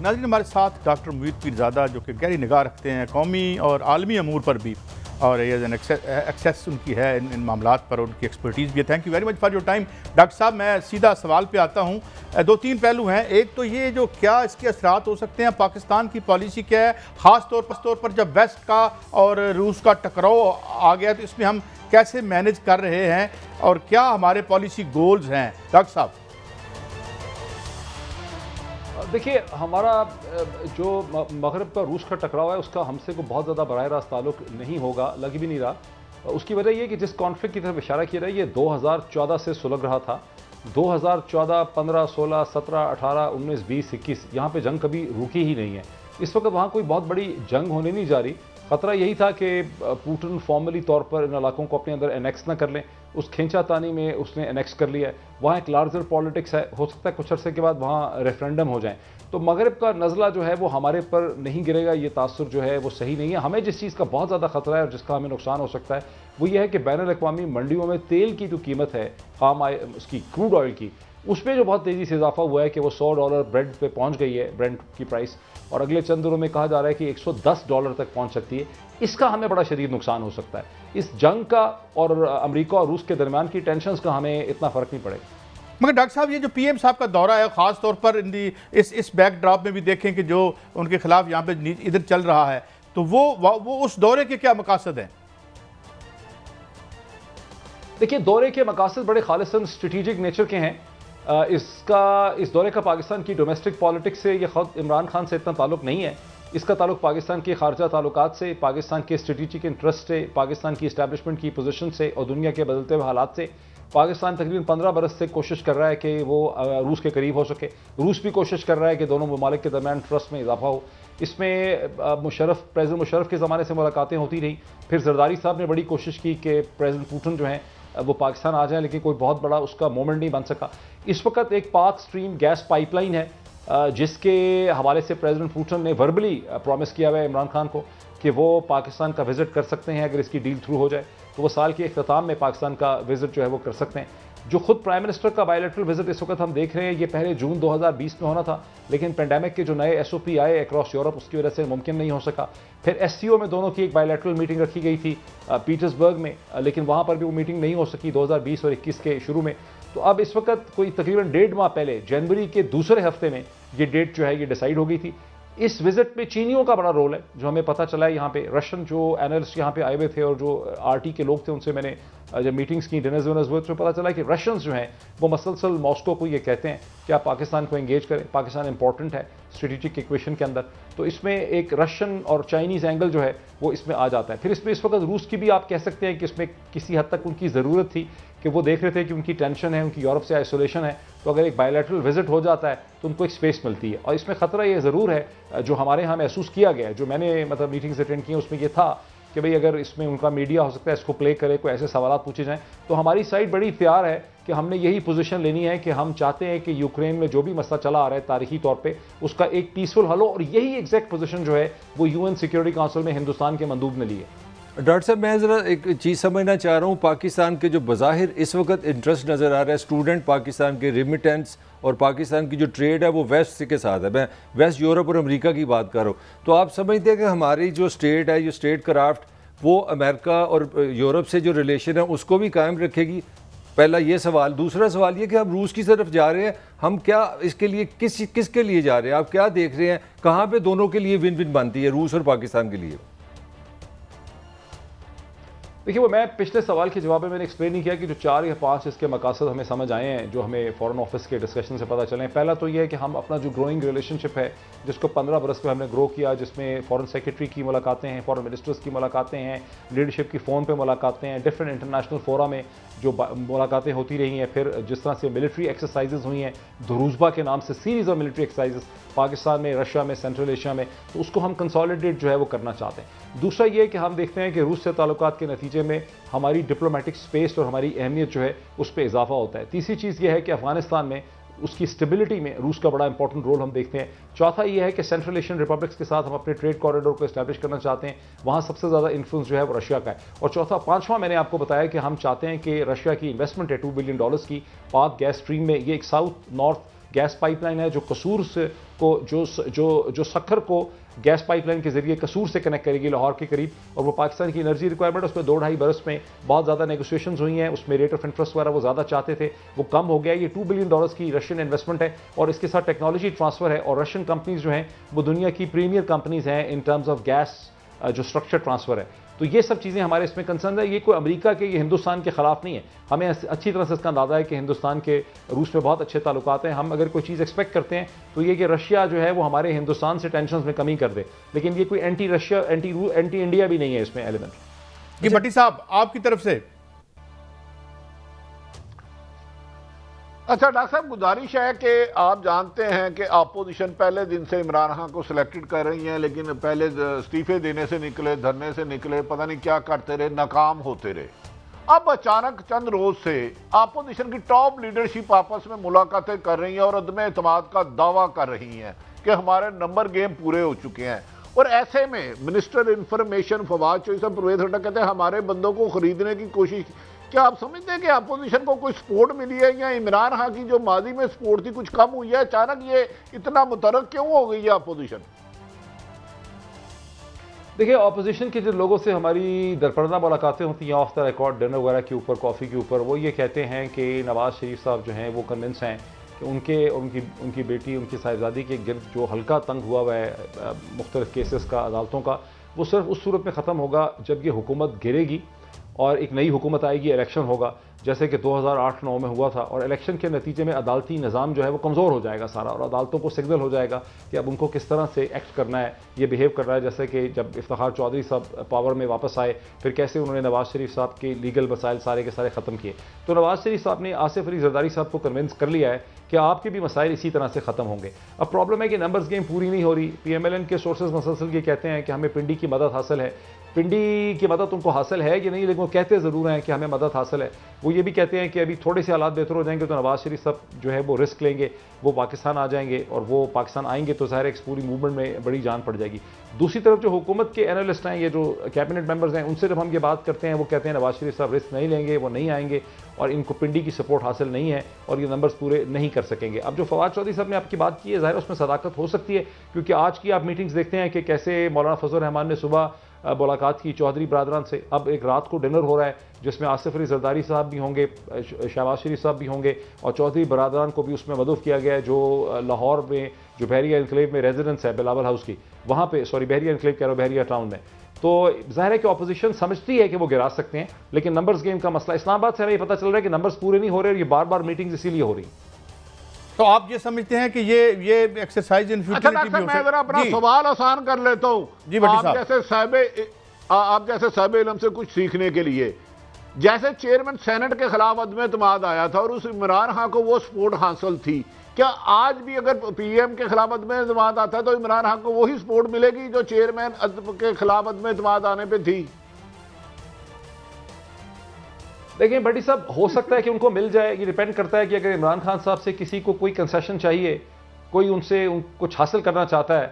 नाज़रीन, हमारे साथ डॉक्टर मुईद पीरज़ादा जो कि गहरी निगाह रखते हैं कौमी और आलमी अमूर पर भी, और एज एन एक्सेस उनकी है इन मामलात पर, उनकी एक्सपर्टीज़ भी है। Thank you very much for your time. Doctor साहब, मैं सीधा सवाल पे आता हूँ। दो तीन पहलू हैं। एक तो ये जो क्या इसके असरात हो सकते हैं, पाकिस्तान की पॉलिसी क्या है, ख़ास तौर पर जब वेस्ट का और रूस का टकराव आ गया तो इसमें हम कैसे मैनेज कर रहे हैं और क्या हमारे पॉलिसी गोल्स हैं? डॉक्टर साहब देखिए, हमारा जो मगरब का रूस का टकराव है उसका हमसे को बहुत ज़्यादा बराह रास्त ताल्लुक नहीं होगा, लग भी नहीं रहा। उसकी वजह यह कि जिस कॉन्फ्लिक्ट की तरफ इशारा किया रहा है ये 2014 से सुलग रहा था। 2014, 15, 16, 17, 18, 19, 20, 21 यहाँ पे जंग कभी रुकी ही नहीं है। इस वक्त वहाँ कोई बहुत बड़ी जंग होने नहीं जा रही। ख़तरा यही था कि पुतिन फॉर्मली तौर पर इन इलाकों को अपने अंदर एनेक्स ना कर लें। उस खींचातानी में उसने एनेक्स कर लिया है। वहाँ एक लार्जर पॉलिटिक्स है, हो सकता है कुछ अरसे के बाद वहाँ रेफरेंडम हो जाए। तो मगरब का नज़ला जो है वो हमारे पर नहीं गिरेगा, ये तासुर जो है वो सही नहीं है। हमें जिस चीज़ का बहुत ज़्यादा खतरा है और जिसका हमें नुकसान हो सकता है वो ये है कि बैनुल-अक़वामी मंडियों में तेल की जो कीमत है, पाम ऑयल, उसकी क्रूड ऑयल की, उसमें जो बहुत तेज़ी से इजाफा हुआ है कि वो $100 ब्रेड पे पहुंच गई है, ब्रेंट की प्राइस, और अगले चंद दिनों में कहा जा रहा है कि $110 तक पहुंच सकती है। इसका हमें बड़ा शदीद नुकसान हो सकता है। इस जंग का और अमेरिका और रूस के दरमियान की टेंशंस का हमें इतना फ़र्क नहीं पड़ेगा। मगर डॉक्टर साहब, ये जो पीएम साहब का दौरा है, ख़ास तौर पर इस बैकड्रॉप में भी देखें कि जो उनके खिलाफ यहाँ पे इधर चल रहा है, तो वो उस दौरे के क्या मकासद हैं? देखिए, दौरे के मकासद बड़े खालिसन स्ट्रेटेजिक नेचर के हैं। इस दौरे का पाकिस्तान की डोमेस्टिक पॉलिटिक्स से, ये खुद इमरान खान से इतना ताल्लुक नहीं है। इसका ताल्लुक पाकिस्तान के खारजा ताल्लुकात से, पाकिस्तान के स्ट्रेटेजिक इंटरेस्ट से, पाकिस्तान की इस्टेब्लिशमेंट की पोजीशन से और दुनिया के बदलते हुए हालात से। पाकिस्तान तकरीबन 15 बरस से कोशिश कर रहा है कि वो रूस के करीब हो सके। रूस भी कोशिश कर रहा है कि दोनों ममालिक के दरमियान ट्रस्ट में इजाफा हो। इसमें प्रेसिडेंट मुशर्रफ के ज़माने से मुलाकातें होती रही। फिर जरदारी साहब ने बड़ी कोशिश की कि प्रेसिडेंट पुतिन जो हैं वो पाकिस्तान आ जाए, लेकिन कोई बहुत बड़ा उसका मोमेंट नहीं बन सका। इस वक्त एक पाक स्ट्रीम गैस पाइपलाइन है जिसके हवाले से प्रेसिडेंट पुतिन ने वर्बली प्रॉमिस किया हुआ है इमरान खान को कि वो पाकिस्तान का विजिट कर सकते हैं। अगर इसकी डील थ्रू हो जाए तो वो साल के इख्तिताम में पाकिस्तान का विजिट जो है वो कर सकते हैं। जो खुद प्राइम मिनिस्टर का बायलैटरल विजिट इस वक्त हम देख रहे हैं, ये पहले जून 2020 में होना था, लेकिन पेंडेमिक के जो नए SOP आए अक्रॉस यूरोप, उसकी वजह से मुमकिन नहीं हो सका। फिर SCO में दोनों की एक बायलैटरल मीटिंग रखी गई थी पीटर्सबर्ग में, लेकिन वहाँ पर भी वो मीटिंग नहीं हो सकी 2020 और 21 के शुरू में। तो अब इस वक्त कोई तकरीबन 1.5 माह पहले, जनवरी के दूसरे हफ्ते में ये डेट जो है ये डिसाइड हो गई थी। इस विजिट में चीनियों का बड़ा रोल है, जो हमें पता चला है। यहाँ पे रशियन जो एनालिस्ट यहाँ पे आए हुए थे और जो RT के लोग थे, उनसे मैंने जब मीटिंग्स की, डिनर्स विनर्स हुए, तो पता चला कि रशियंस जो हैं वो मसलसल मॉस्को को ये कहते हैं कि आप पाकिस्तान को एंगेज करें, पाकिस्तान इंपॉर्टेंट है स्ट्रेटेजिक इक्वेशन के अंदर। तो इसमें एक रशियन और चाइनीज़ एंगल जो है वो इसमें आ जाता है। फिर इसमें इस वक्त रूस की भी आप कह सकते हैं कि इसमें किसी हद तक उनकी ज़रूरत थी कि वो देख रहे थे कि उनकी टेंशन है, उनकी यूरोप से आइसोलेशन है, तो अगर एक बायलैटरल विजिट हो जाता है तो उनको एक स्पेस मिलती है। और इसमें ख़तरा ये ज़रूर है, जो हमारे यहाँ महसूस किया गया है, जो मैंने मतलब मीटिंग्स अटेंड की, उसमें ये था कि भाई अगर इसमें उनका मीडिया हो सकता है इसको प्ले करे, कोई ऐसे सवाल पूछे जाएँ, तो हमारी साइड बड़ी तैयार है कि हमने यही पोजीशन लेनी है कि हम चाहते हैं कि यूक्रेन में जो भी मसला चला आ रहा है तारीखी तौर पे, उसका एक पीसफुल हल हो। और यही एग्जैक्ट पोजीशन जो है वो UN सिक्योरिटी काउंसिल में हिंदुस्तान के मंदूब ने ली है। डॉक्टर साहब, मैं ज़रा एक चीज़ समझना चाह रहा हूँ। पाकिस्तान के जो बज़ाहिर इस वक्त इंटरेस्ट नज़र आ रहा है, स्टूडेंट पाकिस्तान के रेमिटेंस और पाकिस्तान की जो ट्रेड है वो वेस्ट के साथ है। मैं वेस्ट यूरोप और अमेरिका की बात कर रहा हूँ। तो आप समझते हैं कि हमारी जो स्टेट है, जो स्टेट क्राफ्ट, वो अमेरिका और यूरोप से जो रिलेशन है उसको भी कायम रखेगी? पहला ये सवाल। दूसरा सवाल ये कि हम रूस की तरफ जा रहे हैं, हम क्या इसके लिए किसके लिए जा रहे हैं? आप क्या देख रहे हैं, कहाँ पे दोनों के लिए विन विन बनती है, रूस और पाकिस्तान के लिए? देखिए, वो मैं पिछले सवाल के जवाब में मैंने एक्सप्लेन नहीं किया कि जो 4 या 5 इसके मकासद हमें समझ आए हैं, जो हमें फॉरेन ऑफिस के डिस्कशन से पता चले। पहला तो ये है कि हम अपना जो ग्रोइंग रिलेशनशिप है, जिसको 15 बरस में हमने ग्रो किया, जिसमें फॉरेन सेक्रेटरी की मुलाकातें हैं, फॉरेन मिनिस्टर्स की मुलाकातें हैं, लीडरशिप की फ़ोन पे मुलाकातें हैं, डिफरेंट इंटरनेशनल फोरा में जो मुलाकातें होती रही हैं। फिर जिस तरह से मिलिट्री एक्सरसाइजेज हुई हैं, धुरूज़बा के नाम से series of military exercises Pakistan में, रशिया में, सेंट्रल एशिया में, तो उसको हम कंसोलिडेट जो है वो करना चाहते हैं। दूसरा ये कि हम देखते हैं कि रूस से ताल्लुकात के नतीजे में हमारी डिप्लोमेटिक स्पेस और हमारी अहमियत जो है उस पर इजाफा होता है। तीसरी चीज़ यह है कि अफगानिस्तान में उसकी स्टेबिलिटी में रूस का बड़ा इंपॉर्टेंट रोल हम देखते हैं। चौथा ये है कि सेंट्रल एशियन रिपब्लिक्स के साथ हम अपने ट्रेड कॉरिडोर को एस्टैब्लिश करना चाहते हैं, वहाँ सबसे ज़्यादा इन्फ्लुएंस जो है वो रशिया का है। और चौथा, पांचवा मैंने आपको बताया कि हम चाहते हैं कि रशिया की इन्वेस्टमेंट है $2 बिलियन की पाक गैस स्ट्रीम में, ये एक साउथ नॉर्थ गैस पाइपलाइन है जो कसूर से को जो सक्खर को गैस पाइपलाइन के जरिए कसूर से कनेक्ट करेगी लाहौर के करीब, और वो पाकिस्तान की एनर्जी रिक्वायरमेंट उसमें 2-2.5 बरस में बहुत ज़्यादा नेगोशिएशंस हुई हैं, उसमें रेट ऑफ इंटरेस्ट वगैरह वो ज़्यादा चाहते थे, वो कम हो गया। ये $2 बिलियन की रशियन इन्वेस्टमेंट है और इसके साथ टेक्नोलॉजी ट्रांसफर है, और रशियन कंपनीज जो हैं वो दुनिया की प्रीमियर कंपनीज हैं इन टर्म्स ऑफ गैस जो स्ट्रक्चर ट्रांसफर है। तो ये सब चीज़ें हमारे इसमें कंसर्न है। ये कोई अमेरिका के, ये हिंदुस्तान के खिलाफ नहीं है। हमें अच्छी तरह से इसका अंदाजा है कि हिंदुस्तान के रूस में बहुत अच्छे ताल्लुकात हैं। हम अगर कोई चीज़ एक्सपेक्ट करते हैं तो ये कि रशिया जो है वो हमारे हिंदुस्तान से टेंशन में कमी कर दे, लेकिन ये कोई एंटी रशिया एंटी इंडिया भी नहीं है इसमें एलिमेंट। जी भट्टी साहब, आपकी तरफ से। अच्छा डॉक्टर साहब, गुजारिश है कि आप जानते हैं कि अपोजिशन पहले दिन से इमरान खान को सिलेक्टेड कर रही है, लेकिन पहले इस्तीफे देने से निकले, धरने से निकले, पता नहीं क्या करते रहे, नाकाम होते रहे। अब अचानक चंद रोज से अपोजिशन की टॉप लीडरशिप आपस में मुलाकातें कर रही है और अदम एतमाद का दावा कर रही है कि हमारे नंबर गेम पूरे हो चुके हैं। और ऐसे में मिनिस्टर इंफॉर्मेशन फवाद चौधरी साहब परवेज खट्टर कहते हैं हमारे बंदों को खरीदने की कोशिश। क्या आप समझते हैं कि अपोजिशन को कोई सपोर्ट मिली है, या इमरान खान की जो माजी में सपोर्ट थी कुछ कम हुई है? अचानक ये इतना मुतरक क्यों हो गई है अपोजिशन? देखिए, अपोजिशन के जो लोगों से हमारी दरपर्दा मुलाकातें होती हैं ऑफ द रिकॉर्ड डिनर वगैरह के ऊपर, कॉफ़ी के ऊपर, वो ये कहते हैं कि नवाज शरीफ साहब जो हैं वो कन्विंस हैं कि उनकी बेटी, उनकी साहिबजादी के गिर्द जो हल्का तंग हुआ है मुख्तलिफ केसेस का, अदालतों का, वो सिर्फ उस सूरत में ख़त्म होगा जब ये हुकूमत गिरेगी और एक नई हुकूमत आएगी, इलेक्शन होगा, जैसे कि 2008-9 में हुआ था। और इलेक्शन के नतीजे में अदालती निज़ाम जो है वो कमज़ोर हो जाएगा सारा, और अदालतों को सिग्नल हो जाएगा कि अब उनको किस तरह से एक्ट करना है, ये बिहेव करना है। जैसे कि जब इफ्तिखार चौधरी साहब पावर में वापस आए, फिर कैसे उन्होंने नवाज शरीफ साहब के लीगल मसाइल सारे के सारे ख़त्म किए। तो नवाज शरीफ साहब ने आसिफ अली जरदारी साहब को कन्विंस कर लिया है कि आपके भी मसाइल इसी तरह से ख़त्म होंगे। अब प्रॉब्लम है कि नंबर्स गेम पूरी नहीं हो रही। PMLN के सोर्सेज मसलसल ये कहते हैं कि हमें पिंडी की मदद हासिल है। पिंडी की मदद उनको हासिल है कि नहीं, लेकिन वो कहते ज़रूर हैं कि हमें मदद हासिल है। वो ये भी कहते हैं कि अभी थोड़े से हालात बेहतर हो जाएंगे तो नवाज शरीफ साहब जो है वो रिस्क लेंगे, वो पाकिस्तान आ जाएंगे, और वो पाकिस्तान आएंगे तो ज़ाहिर है इस पूरी मूवमेंट में बड़ी जान पड़ जाएगी। दूसरी तरफ जो हुकूमत के एनालिस्ट हैं, ये जो कैबिनेट मेंबर्स हैं, उनसे जब हम ये बात करते हैं वो कहते हैं नवाज शरीफ साहब रिस्क नहीं लेंगे, वो नहीं आएंगे, और इनको पिंडी की सपोर्ट हासिल नहीं है और ये नंबर्स पूरे नहीं कर सकेंगे। अब जो फवाद चौधरी साहब ने आपकी बात की है, ज़ाहिर उसमें सदाकत हो सकती है, क्योंकि आज की आप मीटिंग्स देखते हैं कि कैसे मौलाना फजल रहमान ने सुबह मुलाकात की चौधरी बरादरान से। अब एक रात को डिनर हो रहा है जिसमें आसिफ अली जरदारी साहब भी होंगे, शहबाज शरीफ साहब भी होंगे, और चौधरी बरादरान को भी उसमें मदद किया गया है, जो लाहौर में जो बहरिया एनक्लेव में रेजिडेंस है बिलावल हाउस की, वहाँ पे, सॉरी बहरिया एनक्लेव कह रहा हूँ, बहरिया टाउन में। तो जाहिर है कि अपोजिशन समझती है कि वो गिरा सकते हैं, लेकिन नंबर्स गेम का मसला, इस्लामाबाद से हमें पता चल रहा है कि नंबर्स पूरे नहीं हो रहे, और ये बार बार मीटिंग्स इसीलिए हो रही। तो आप ये समझते हैं कि ये एक्सरसाइज इन अच्छा डॉक्टर साहब, मैं जरा अपना सवाल आसान कर लेता हूँ। जी भट्टी साहब, आप जैसे साहिब इल्म से कुछ सीखने के लिए, जैसे चेयरमैन सेनेट के खिलाफ अदम एतमाद आया था और उस इमरान खान को वो सपोर्ट हासिल थी, क्या आज भी अगर PM के खिलाफ अदम एतमाद आता है तो इमरान खान को वही सपोर्ट मिलेगी जो चेयरमैन के खिलाफ अदम एतमाद आने पे थी? देखिए भट्टी साहब, हो सकता है कि उनको मिल जाए, ये डिपेंड करता है कि अगर इमरान खान साहब से किसी को कोई कंसेशन चाहिए, कोई उनसे कुछ हासिल करना चाहता है,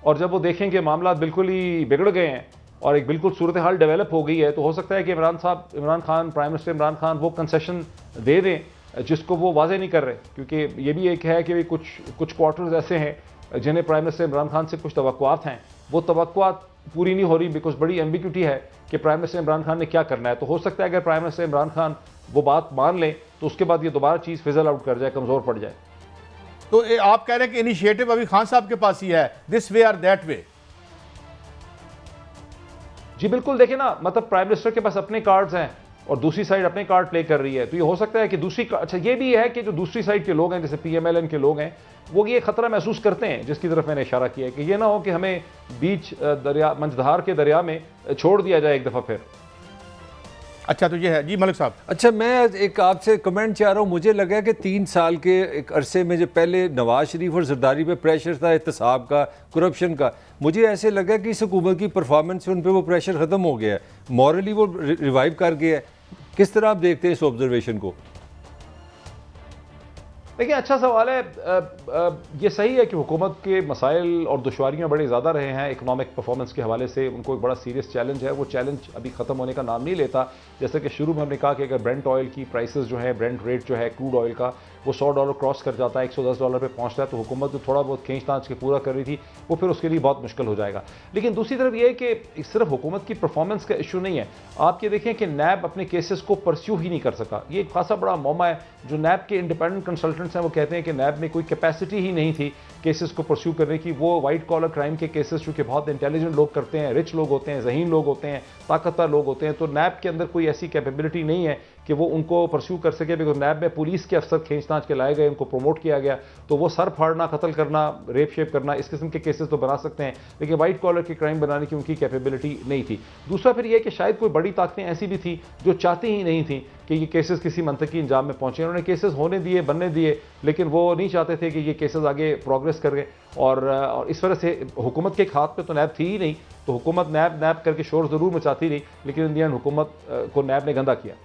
और जब वो देखें कि मामला बिल्कुल ही बिगड़ गए हैं और एक बिल्कुल सूरत हाल डेवलप हो गई है, तो हो सकता है कि इमरान खान, प्राइम मिनिस्टर इमरान खान वो कंसेशन दे दें जिसको वो वाजे नहीं कर रहे। क्योंकि ये भी एक है कि कुछ क्वार्टर्स ऐसे हैं जिन्हें प्राइम मिनिस्टर इमरान खान से कुछ तवक्कुआत हैं, वो तवक्कुआत पूरी नहीं हो रही, बिकॉज बड़ी एम्बिग्यूटी है कि प्राइम मिनिस्टर इमरान खान ने क्या करना है। तो हो सकता है अगर प्राइम मिनिस्टर इमरान खान वो बात मान लें तो उसके बाद ये दोबारा चीज़ फिजल आउट कर जाए, कमज़ोर पड़ जाए। तो आप कह रहे हैं कि इनिशिएटिव अभी खान साहब के पास ही है, दिस वे और दैट वे? जी बिल्कुल, देखिए ना, मतलब प्राइम मिनिस्टर के पास अपने कार्ड्स हैं और दूसरी साइड अपने कार्ड प्ले कर रही है, तो ये हो सकता है कि अच्छा ये भी है कि जो दूसरी साइड के लोग हैं, जैसे PMLN के लोग हैं, वो ये खतरा महसूस करते हैं, जिसकी तरफ मैंने इशारा किया है कि ये ना हो कि हमें बीच दरिया, मंझधार के दरिया में छोड़ दिया जाए एक दफ़ा फिर। अच्छा, तो ये है जी मलिक साहब। अच्छा, मैं एक आपसे कमेंट चाह रहा हूँ। मुझे लगा कि 3 साल के एक अरसे में जो पहले नवाज शरीफ और जरदारी पे प्रेशर था एहतसाब का, करप्शन का, मुझे ऐसे लगा कि इस हुकूमत की परफॉर्मेंस से उन पर वो प्रेशर ख़त्म हो गया है, मॉरली वो रिवाइव कर गया है। किस तरह आप देखते हैं इस ऑब्जर्वेशन को? देखिए, अच्छा सवाल है। ये सही है कि हुकूमत के मसाइल और दुश्वारियाँ बड़े ज़्यादा रहे हैं इकनॉमिक परफॉर्मेंस के हवाले से। उनको एक बड़ा सीरियस चैलेंज है, वो चैलेंज अभी ख़त्म होने का नाम नहीं लेता। जैसे कि शुरू में हमने कहा कि अगर ब्रेंट ऑयल की प्राइसेस जो है, ब्रेंट रेट जो है क्रूड ऑयल का, वो $100 क्रॉस कर जाता है, $110 पे पहुंचता है, तो हुकूमत जो थोड़ा बहुत खींच तांच के पूरा कर रही थी वो फिर उसके लिए बहुत मुश्किल हो जाएगा। लेकिन दूसरी तरफ ये है कि सिर्फ हुकूमत की परफॉर्मेंस का इशू नहीं है। आप ये देखें कि नैब अपने केसेस को परस्यू ही नहीं कर सका, ये एक खासा बड़ा मौमा है। जो नैब के इंडिपेंडेंट कंसल्टेंट्स हैं वो कहते हैं कि नैब में कोई कैपेसिटी ही नहीं थी केसेस को परस्यू करने की। वो वाइट कॉलर क्राइम के केसेस चूँकि बहुत इंटेलिजेंट लोग करते हैं, रिच लोग होते हैं, ज़हीन लोग होते हैं, ताकतवर लोग होते हैं, तो नैब के अंदर कोई ऐसी कैपेबिलिटी नहीं है कि वो उनको परस्यू कर सके। बिकॉज नैब में पुलिस के अफसर खींच-तांच के लाए गए, उनको प्रमोट किया गया, तो वो सर फाड़ना, कत्ल करना, रेप शेप करना, इस किस्म के केसेस तो बना सकते हैं, लेकिन वाइट कॉलर के क्राइम बनाने की उनकी कैपेबिलिटी नहीं थी। दूसरा फिर यह कि शायद कोई बड़ी ताकतें ऐसी भी थी जो चाहती ही नहीं थी कि ये केसेस किसी मंतकी अंजाम में पहुंचे। उन्होंने केसेस होने दिए, बनने दिए, लेकिन वो नहीं चाहते थे कि ये केसेस आगे प्रोग्रेस करें। और इस वजह से हुकूमत के हाथ पे तो नैब थी ही नहीं, तो हुकूमत नैब करके शोर ज़रूर मचाती रही, लेकिन इन दी एंड हुकूमत को नैब ने गंदा किया।